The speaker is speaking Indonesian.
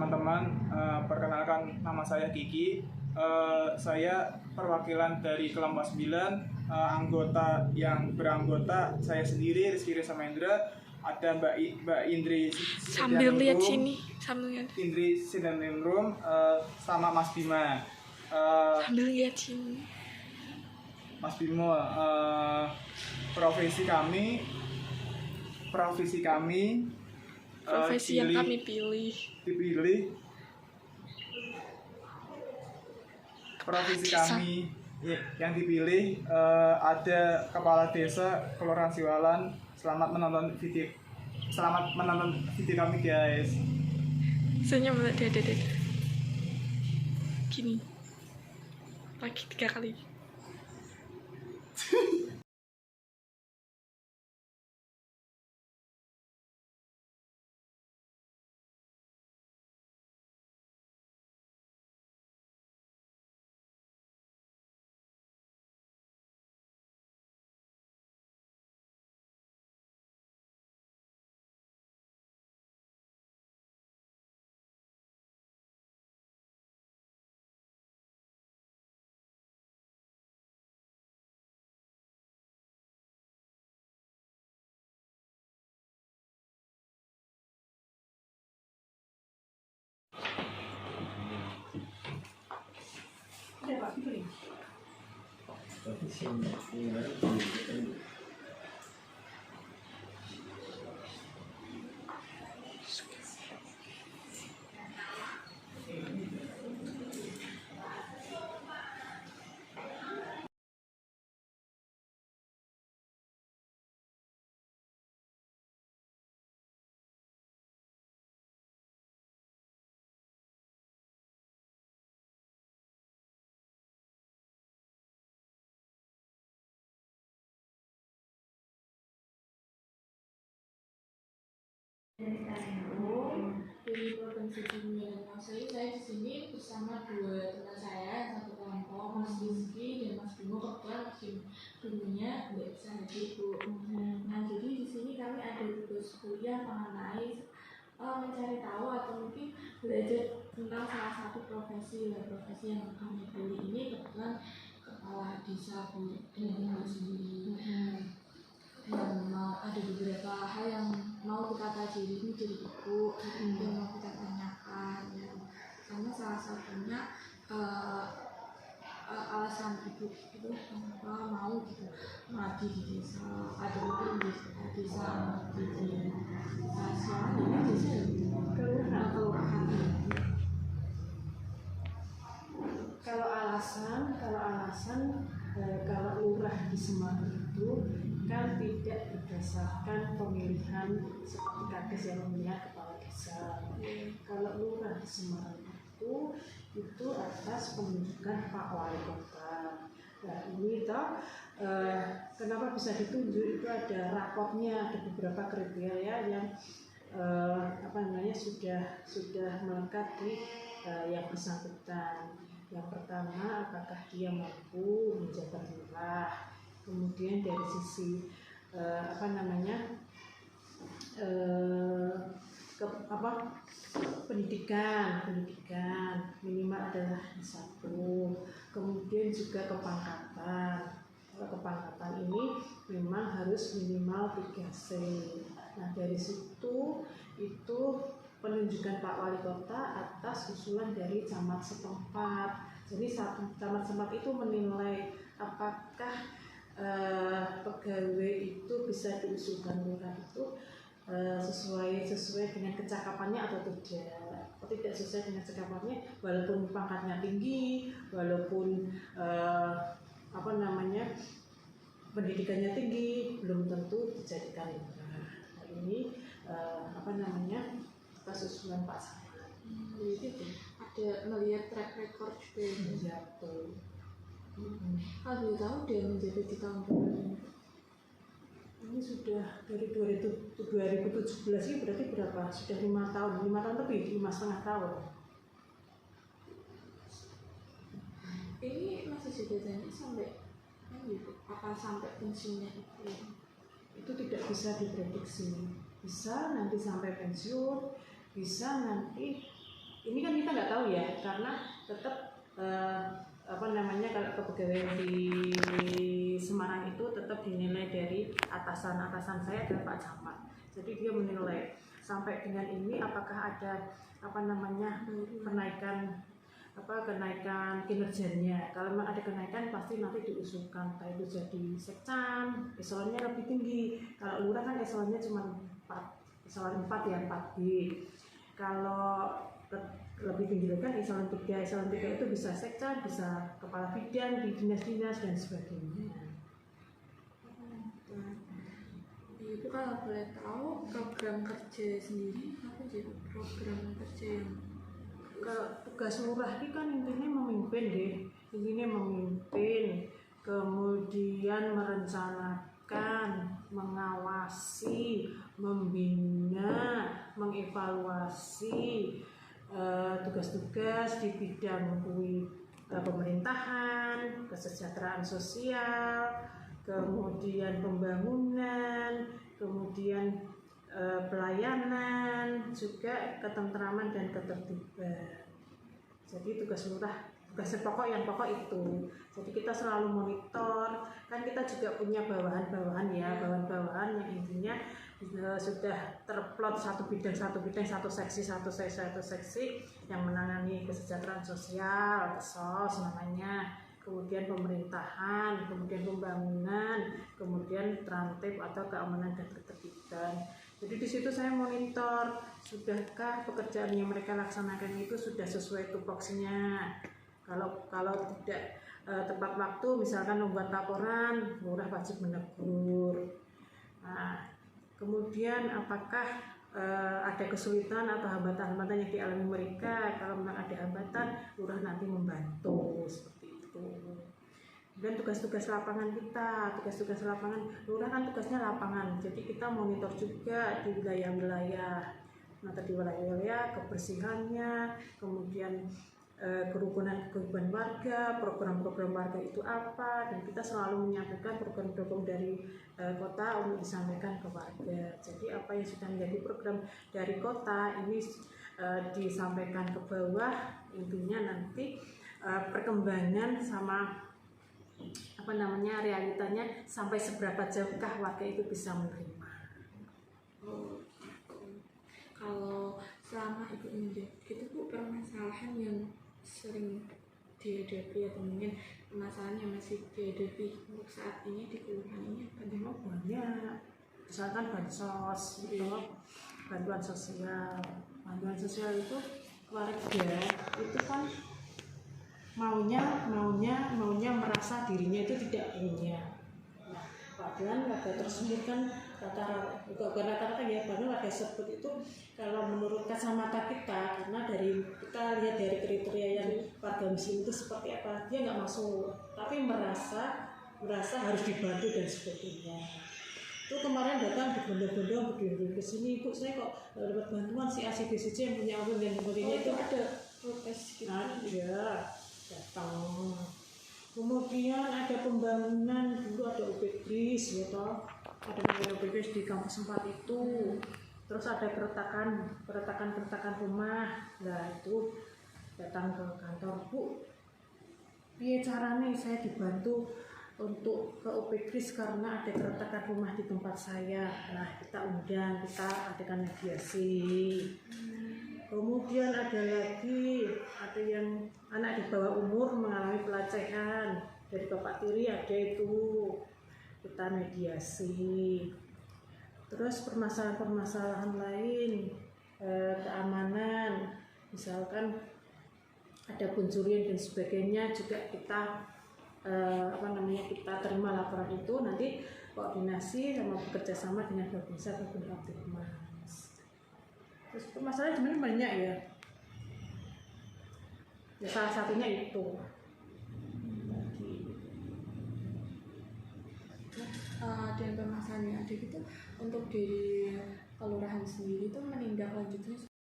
teman-teman, perkenalkan nama saya Kiki. Saya perwakilan dari kelompok 9, anggota yang beranggota saya sendiri Rizky Reza Mendra, ada Mbak Indri sambil lihat sini, sambil lihat. Indri Sidaningrum, sama Mas Bima. Sambil lihat sini. Mas Bimo, profesi yang kami pilih. Profesi kami yang dipilih ada Kepala Desa Kelurahan Siwalan. Selamat menonton video kami, guys. Senyum, dede. Gini. Lagi 3 kali. Dari Provinsi Pemilihan Maksud, saya di sini bersama 2 teman saya, satu kelompok, Mas Rizky dan Mas Bimo. Kebetulan Mas Bimonya nggak bisa hadir, Bu. Nah, jadi di sini kami ada tugas kuliah mengenai mencari tahu atau mungkin belajar tentang salah satu profesi. Profesi yang kami pilih ini kebetulan kepala desa, Bu, dari Mas sendiri. Yang ada beberapa hal yang mau kita pelajari ini dari buku yang mau kita tanyakan ya. Karena salah satunya alasan ibu itu kenapa mau gitu mengabdi di desa, ada mungkin di desa di Siwalan ini desa kelurahan. Kalau alasan kalau lurah di Semarang itu kan tidak berdasarkan pemilihan seperti Kades yang memilihan kepala desa. Kalau lurah di Semarang itu atas penunjukan Pak Wali Kota. Nah ini kenapa bisa ditunjuk, itu ada raportnya, ada beberapa kriteria yang sudah melengkapi yang bersangkutan. Yang pertama, apakah dia mampu menjabat lurah. Kemudian dari sisi pendidikan minimal adalah S1. Kemudian juga kepangkatan. Kalau kepangkatan ini memang harus minimal 3C. Nah dari situ itu penunjukan Pak Wali Kota atas usulan dari camat setempat. Jadi camat setempat itu menilai apakah pegawai itu bisa diusulkan lurah itu sesuai dengan kecakapannya atau tidak. Kalau tidak sesuai dengan kecakapannya, walaupun pangkatnya tinggi, walaupun pendidikannya tinggi, belum tentu dijadikan lurah. Nah, ini atas usulan Pak saya. Jadi ada melihat track record juga. Ya, betul. Kalau tahu dia menjadi di tahun berapa? Ini sudah dari 2017 ini berarti berapa? Sudah 5 tahun lebih, 5,5 tahun. Ini masih jabatannya sampai apa sampai pensiunnya itu? Itu tidak bisa diprediksi. Bisa nanti sampai pensiun, bisa nanti ini kan kita nggak tahu ya, karena tetap kalau kepegawaian di Semarang itu tetap dinilai dari atasan saya adalah Pak Camat. Jadi dia menilai sampai dengan ini apakah ada kenaikan kinerjanya. Kalau memang ada kenaikan pasti nanti diusulkan, entah itu jadi sekcam, eselonnya lebih tinggi. Kalau lurah kan eselonnya cuma 4, eselon 4 ya, 4B. Kalau lebih tinggi lagi kan eselon 3. Eselon 3 itu bisa sekcam, bisa kepala bidang di dinas-dinas dan sebagainya. Itu kalau boleh tahu program kerja sendiri apa sih program kerja yang Kalau tugas lurah ini kan intinya memimpin, kemudian merencanakan, mengawasi, membina, mengevaluasi tugas-tugas di bidang pemerintahan, kesejahteraan sosial, kemudian pembangunan, kemudian pelayanan, juga ketentraman dan ketertiban. Jadi tugas pokok itu. Jadi kita selalu monitor, kan kita juga punya bawahan yang intinya sudah terplot satu bidang, satu seksi yang menangani kesejahteraan sosial, KESOS namanya, kemudian pemerintahan, kemudian pembangunan, kemudian Trantip atau keamanan dan ketertiban. Jadi di situ saya monitor, sudahkah pekerjaan yang mereka laksanakan itu sudah sesuai tupoksinya. Kalau tidak tepat waktu, misalkan membuat laporan, lurah wajib menegur. Nah, kemudian apakah ada kesulitan atau hambatan-hambatan yang dialami mereka? Kalau memang ada hambatan, lurah nanti membantu seperti itu. Dan tugas-tugas lapangan lurah kan tugasnya lapangan, jadi kita monitor juga di wilayah-wilayah, kebersihannya, kemudian kerukunan warga, program-program warga itu apa, dan kita selalu menyampaikan program-program dari kota untuk disampaikan ke warga. Jadi apa yang sudah menjadi program dari kota ini disampaikan ke bawah, intinya nanti perkembangan sama realitanya sampai seberapa jauhkah warga itu bisa menerima. Kalau selama Ibu menjadi itu Bu, permasalahan yang sering dihadapi atau mungkin permasalahan yang masih dihadapi untuk saat ini di kelurahan ini apa nih? Banyak, misalkan bansos gitu, bantuan sosial itu warga itu kan maunya merasa dirinya itu tidak punya. Nah, padahal warga tersebut kan rata-rata ya, padahal warga tersebut itu kalau menurut kacamata kita, karena kita lihat dari kriteria yang warga miskin itu seperti apa, dia nggak masuk, tapi merasa harus dibantu dan sebagainya. Itu kemarin datang berbondong-bondong ke sini, Bu, saya kok dapat bantuan si A, si B, si C yang punya akun dan sebagainya. Itu ada protes gitu. Ada datang. Kemudian ada pembangunan, dulu ada UPGRIS ya toh, ada UPGRIS di kampus 4 itu. Terus ada keretakan rumah. Nah, itu datang ke kantor, Bu, piye carane saya dibantu untuk ke UPGRIS karena ada keretakan rumah di tempat saya. Nah, kita adakan mediasi. Kemudian ada yang anak di bawah umur mengalami pelecehan dari bapak tiri, ada itu, kita mediasi. Terus permasalahan lain, keamanan, misalkan ada pencurian dan sebagainya, juga kita kita terima laporan itu, nanti koordinasi sama bekerja sama dengan Babinsa ataupun Kaptipmas. Terus masalahnya sebenarnya banyak ya. Salah satunya itu. Dan permasalahan yang ada gitu untuk di kelurahan sendiri itu menindaklanjutinya